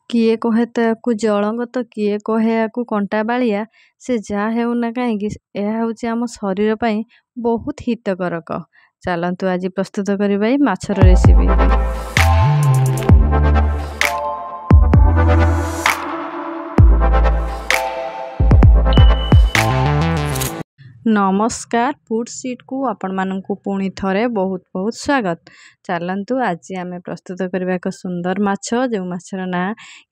କିଏ କହେ ତ ୟାକୁ ଜଳଙ୍ଗ ତ କିଏ କହେ ୟାକୁ କଣ୍ଟା ବାଳିଆ। ସେ ଯାହା ହେଉନା କାହିଁକି ଏହା ହେଉଛି ଆମ ଶରୀର ପାଇଁ ବହୁତ ହିତକାରକ। ଚାଲନ୍ତୁ ଆଜି ପ୍ରସ୍ତୁତ କରିବା ଏଇ ମାଛର ରେସିପି। नमस्कार फूड सीट को आपण मानकु पुणी थरे बहुत बहुत स्वागत। चलतु आज आम प्रस्तुत करबा एक सुंदर माछ जो माछर ना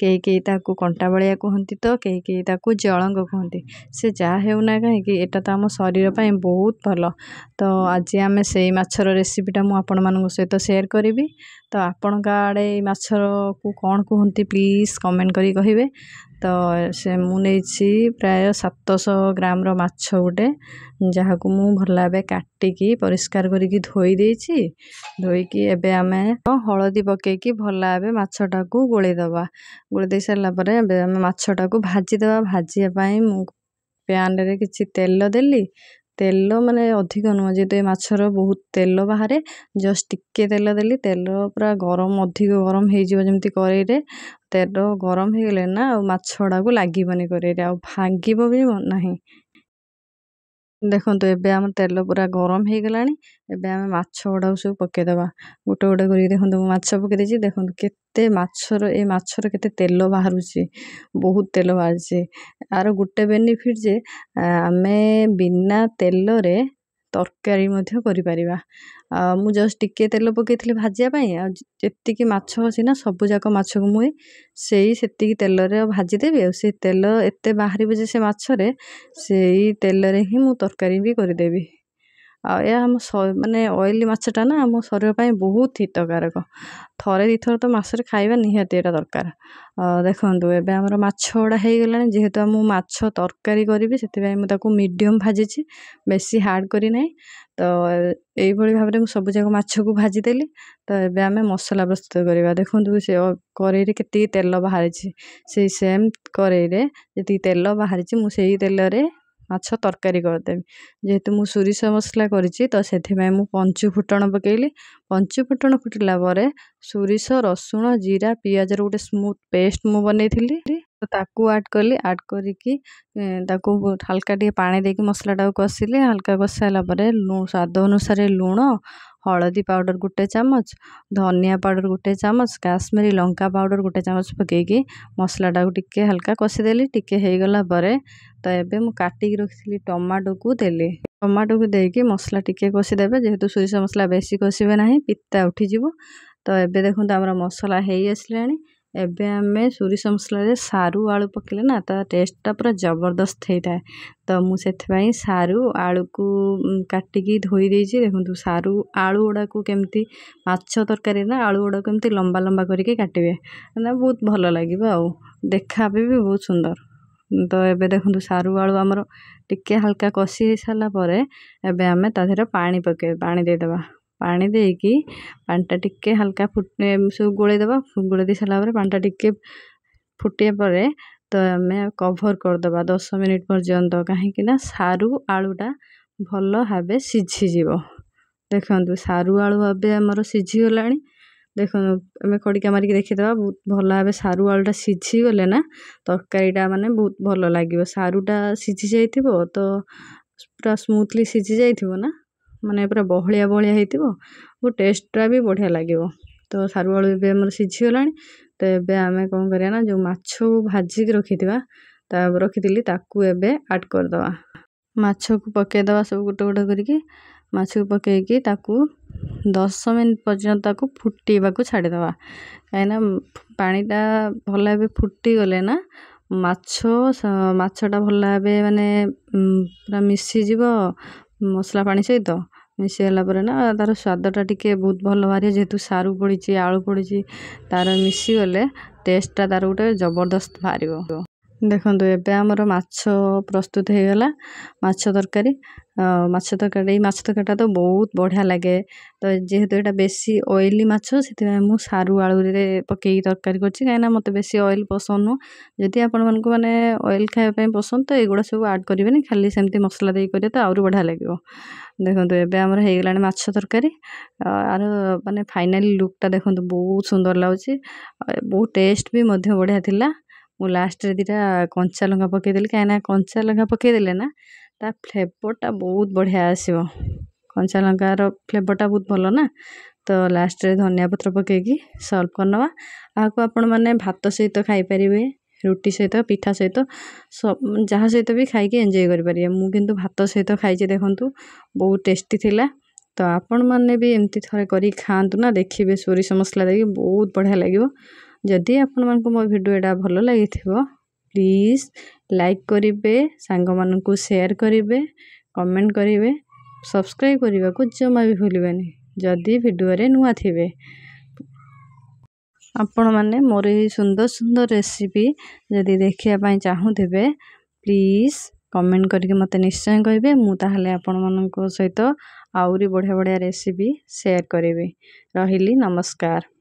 कई ताकू कंटा बलिया कहती तो कई ताकू जलंग कहती। से जहाँ हेउना कहीं एटा तो आम शरीर ପାଇଁ बहुत भल। तो आज आम से माछर रेसिपीटा मु आपण मानक सहित शेयर करी। तो आपण आड़े माछर को कौन कहती प्लीज कमेंट करी कहिबे। तो से मुझे प्राय 700 ग्राम माछ गोटे जहाँ को मु भल भाव काटिकी परिष्कार करिकी धोई देछि। धोईकी एबे आमे हलदी पकेकी भल भाव माछटा को गोलेदबा। गोले दे सारा पर एबे आमे माछटा को भाजी देबा। भाजिया पई मु पैन रे किछि तेल देली। तेल माने अधिक नुह जेते माछर बहुत तेल बाहर जस्ट टिके तेल देली। तेल पूरा गरम अधिक गरम हो जमी कड़े तेल गरम हो गले ना माछड़ा को लगे कड़े आ भांगब भी ना। देखो एबे आम तेल पूरा गरम हो गलानी। एबे आम माछ गुड़ा सब पकेदबा गोटे गोटे कर। देखो माछ पकई देछि। देखो केते माछर ए माछर केते तेल बाहर बहुत तेल बाहर। आर गोटे बेनिफिट जे आमे बिना तेल रे तरकारी मध्य करि परिबा। मु जस्ट टिके तेल पकेइथिले भाजिया पई आ जेतिकी माछ अछि ना सब जाक माछ को मुई सेतिकी तेल रे भाजी देबी। आ से तेल एते बाहरी बजे से माछ रे सेई तेल रे ही मु तरकारी भी कर देबी। आ या हम माने ऑयली माछटा ना हम शरीर ପାଇଁ बहुत हितकारक। थरे दी थर तो मासरे खाइबा निहाती एटा दरकार। देखंतु एबे हमर माछ गुड़ा हे गलानी। जेहेतु हम माछ तरकारी करिवि सेति भाई मु ताको मीडियम भाजिछि बेसी हार्ड करी नै। तो एई भली भाबरे मु सब जाक माछ को भाजी देली। तो एबे आमे मसला प्रस्तुत करिबा। देखंतु से करेई रे केति तेल बाहरिछि से सेम करेई रे जेति तेल बाहरिछि मु सेई तेल रे माछ तरकारी कर देबी। जेहेतु मु सोरिष मसला करिछि तो सेथि भाई मु पंचु फुटण पकेइली। पंचु फुटण फुटिला परे सोरिष रसुण जीरा पियाज रो गोटे स्मूथ पेस्ट मु बनैथिली। तो ताकू ऐड करली। ऐड करिकी ताकू हल्का टे पानी देके मसला टाको कसिले। हल्का कसाला परे स्वाद अनुसार लूण हलदी पाउडर गोटे चामच धनिया पाउडर गोटे चामच काश्मीरी लंका पाउडर गोटे चामच पकेकी मसला टाको टिके हल्का कसीदेली। टिके हो गला परे तो एबे मु काटिकी रखिली टमाटो को देली। टमाटो को देकी मसला टिके कसीदेबे। जेहेतु सोरिष मसला बेसी कसीबे नाही पिता उठी जिवो। तो एबे देखो हमर मसला हेई आसलानी। एबे आमे सोरिष मसला रे सारू आलू पकेले ना ता टेस्टटा पूरा जबरदस्त होता है। तो मु सेथ पई सारू आलू को काटिकी धोई देछि। देखंतु सारू आलू गुडा को केमती माछ तरकारी ना आलू गुडा केमती लंबा लंबा करके काटिबे ना बहुत भल लागिबो आ देखा भी बहुत सुंदर। तो एबे देखंतु सारू आलू हमर टिके हल्का कसी साला परे एबे आमे ता देहरे पानी पके पानी दे देबा। पानी देकी पानीटा टिके हल्का फुटे सब गोले देबा। गोले दे साला परे पानीटा टिके फुटे परे तो आमे कवर कर देबा 10 मिनिट पर्यंत। काहे कि ना सारू आलूटा भल भाबे सिझी जीवो। देखंतु सारू आलू भाबे हमर सिझी गलानी। देखो आमे खड़िका मारिक देखि देबा बहुत भल भाबे सारू आलूटा सिझी गले ना तरकारीटा माने बहुत भल लागिवो। सारूटा सिझी जाइथिबो तो पूरा स्मूथली सिझी जाइथिबो ना माने पूरा बहलिया बहलिया हेतिबो वो टेस्टटा भी बढ़िया लागिवो। तो सारू आलू एबे हमर सिझी गलानी। तो एबे आमे कोन करिया ना जो माछ भाजी के रखिथिबा ता रखिथिली ताकू एबे ऐड कर दवा। माछ को पके दवा सब गोटे गोटे करिकी माछ को पकेकी ताकू 10 मिनिट पर्यंत ताकू फुटीबा को छाड़ी दवा। काइना पानीटा भल भाबे फुटी गले ना माछटा भल भाबे माने पूरा मिसी जीवो मसला पानी सहित मिसी गला परे ना तार स्वादटा टिके बहुत भल बाहरी। जेहेतु सारू पड़ीची आलू पड़ीची तार मिसी गले टेस्टटा तार गोटे जबरदस्त बाहरिबो। ଦେଖନ୍ତୁ ଏବେ ଆମର ମାଛ ପ୍ରସ୍ତୁତ ହେଇଗଲା। ମାଛ ତରକାରୀ ମାଛ ତରକାରୀଟା ତ ବହୁତ ବଢ଼ିଆ ଲାଗେ। ତ ଯେହେତୁ ଏଇଟା ବେଶୀ ଅଏଲି ମାଛ, ସେଥିପାଇଁ ମୁଁ ସାରୁ ଆଳୁରେ ପକେଇକି ତରକାରୀ କରିଛି, କାହିଁକିନା ମୋତେ ବେଶୀ ଅଏଲ୍ ପସନ୍ଦ ନୁହଁ। ଯଦି ଆପଣମାନଙ୍କୁ ମାନେ ଅଏଲ୍ ଖାଇବା ପାଇଁ ପସନ୍ଦ ତ ଏଗୁଡ଼ା ସବୁ ଆଡ଼୍ କରିବେନି, ଖାଲି ସେମିତି ମସଲା ଦେଇ କରିବେ ତ ଆହୁରି ବଢ଼ିଆ ଲାଗିବ। ଦେଖନ୍ତୁ ଏବେ ଆମର ହେଇଗଲାଣି ମାଛ ତରକାରୀ। ଆର ମାନେ ଫାଇନାଲି ଲୁକ୍ଟା ଦେଖନ୍ତୁ, ବହୁତ ସୁନ୍ଦର ଲାଗୁଛି, ବହୁତ ଟେଷ୍ଟ ବି ମଧ୍ୟ ବଢ଼ିଆ ଥିଲା। ମୁଁ ଲାଷ୍ଟରେ ଦୁଇଟା କଞ୍ଚା ଲଙ୍କା ପକେଇଦେଲି, କାହିଁକିନା କଞ୍ଚା ଲଙ୍କା ପକେଇଦେଲେ ନା ତା ଫ୍ଲେଭରଟା ବହୁତ ବଢ଼ିଆ ଆସିବ। କଞ୍ଚା ଲଙ୍କାର ଫ୍ଲେଭରଟା ବହୁତ ଭଲ ନା। ତ ଲାଷ୍ଟରେ ଧନିଆ ପତ୍ର ପକେଇକି ସର୍ଭ କରିନେବା। ଆକୁ ଆପଣମାନେ ଭାତ ସହିତ ଖାଇପାରିବେ, ରୁଟି ସହିତ, ପିଠା ସହିତ, ଯାହା ସହିତ ବି ଖାଇକି ଏନ୍ଜୟ କରିପାରିବେ। ମୁଁ କିନ୍ତୁ ଭାତ ସହିତ ଖାଇଛି, ଦେଖନ୍ତୁ ବହୁତ ଟେଷ୍ଟି ଥିଲା। ତ ଆପଣମାନେ ବି ଏମିତି ଥରେ କରିକି ଖାଆନ୍ତୁ ନା, ଦେଖିବେ ସୋରିଷ ମସଲା ଦେଇକି ବହୁତ ବଢ଼ିଆ ଲାଗିବ। ଯଦି ଆପଣମାନଙ୍କୁ ମୋ ଭିଡ଼ିଓଟା ଭଲ ଲାଗିଥିବ ପ୍ଲିଜ୍ ଲାଇକ୍ କରିବେ, ସାଙ୍ଗମାନଙ୍କୁ ସେୟାର କରିବେ, କମେଣ୍ଟ କରିବେ, ସବସ୍କ୍ରାଇବ୍ କରିବାକୁ ଜମା ବି ଭୁଲିବେନି ଯଦି ଭିଡ଼ିଓରେ ନୂଆ ଥିବେ। ଆପଣମାନେ ମୋର ଏହି ସୁନ୍ଦର ସୁନ୍ଦର ରେସିପି ଯଦି ଦେଖିବା ପାଇଁ ଚାହୁଁଥିବେ ପ୍ଲିଜ୍ କମେଣ୍ଟ କରିକି ମୋତେ ନିଶ୍ଚୟ କହିବେ। ମୁଁ ତାହେଲେ ଆପଣମାନଙ୍କ ସହିତ ଆହୁରି ବଢ଼ିଆ ବଢ଼ିଆ ରେସିପି ସେୟାର କରିବି। ରହିଲି, ନମସ୍କାର।